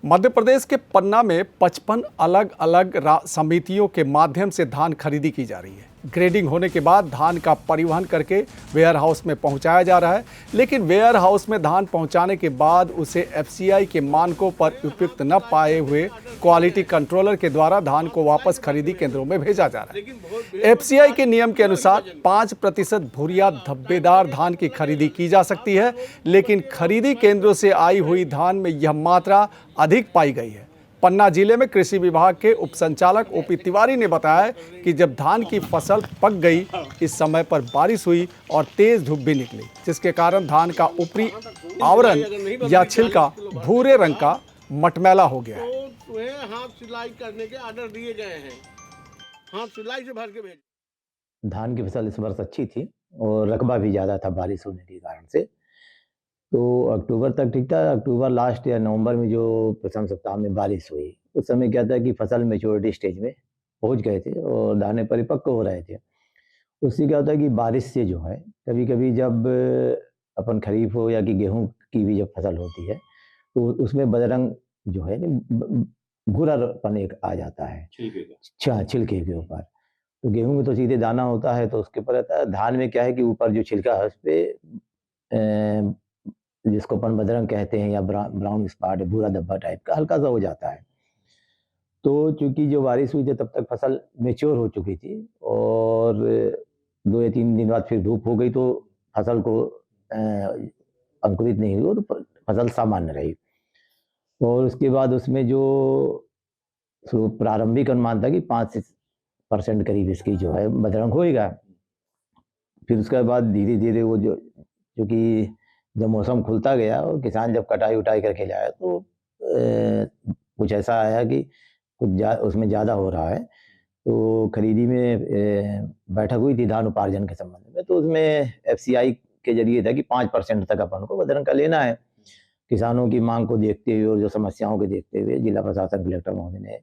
मध्य प्रदेश के पन्ना में 55 अलग अलग समितियों के माध्यम से धान खरीदी की जा रही है। ग्रेडिंग होने के बाद धान का परिवहन करके वेयर हाउस में पहुंचाया जा रहा है, लेकिन वेयर हाउस में धान पहुंचाने के बाद उसे एफसीआई के मानकों पर उपयुक्त न पाए हुए क्वालिटी कंट्रोलर के द्वारा धान को वापस खरीदी केंद्रों में भेजा जा रहा है। एफसीआई के नियम के अनुसार 5% भूरिया धब्बेदार धान की खरीदी की जा सकती है, लेकिन खरीदी केंद्रों से आई हुई धान में यह मात्रा अधिक पाई गई है। पन्ना जिले में कृषि विभाग के उप संचालक ओपी तिवारी ने बताया कि जब धान की फसल पक गई, इस समय पर बारिश हुई और तेज धूप भी निकली, जिसके कारण धान का ऊपरी आवरण या छिलका भूरे रंग का मटमैला हो गया है। तो हाथ सिलाई करने के ऑर्डर दिए गए हैं, हाथ सिलाई से भर के भेज। धान की फसल इस वर्ष अच्छी थी और रकबा भी ज़्यादा था बारिश होने के कारण से। तो अक्टूबर तक ठीक था। अक्टूबर लास्ट या नवंबर में जो प्रथम सप्ताह में बारिश हुई, उस समय क्या था कि फसल मैच्योरिटी स्टेज में पहुंच गए थे और दाने परिपक्व हो रहे थे। उससे क्या होता है कि बारिश से जो है कभी कभी जब अपन खरीफ हो या कि गेहूं की भी जब फसल होती है तो उसमें बदरंग जो है भूरापन एक आ जाता है छिलके के ऊपर। तो गेहूं में तो सीधे दाना होता है तो उसके ऊपर रहता है। धान में क्या है कि ऊपर जो छिलका है उस पर जिसको अपन बदरंग कहते हैं या ब्राउन स्पॉट भूरा धब्बा टाइप का हल्का सा हो जाता है। तो चूंकि जो बारिश हुई थी तब तक फसल मेच्योर हो चुकी थी और 2 या 3 दिन बाद फिर धूप हो गई तो फसल को अंकुरित नहीं हुई और फसल सामान्य रही। और उसके बाद उसमें जो प्रारंभिक अनुमान था कि 5% करीब इसकी जो है बदरंग होएगा। फिर उसके बाद धीरे धीरे वो जो क्योंकि जब मौसम खुलता गया और किसान जब कटाई उटाई करके जाए तो कुछ ऐसा आया कि उसमें ज़्यादा हो रहा है। तो खरीदी में बैठक हुई थी धान उपार्जन के संबंध में, तो उसमें एफसीआई के जरिए था कि 5% तक अपन को बदरंग का लेना है। किसानों की मांग को देखते हुए और जो समस्याओं को देखते हुए जिला प्रशासन कलेक्टर महोदय ने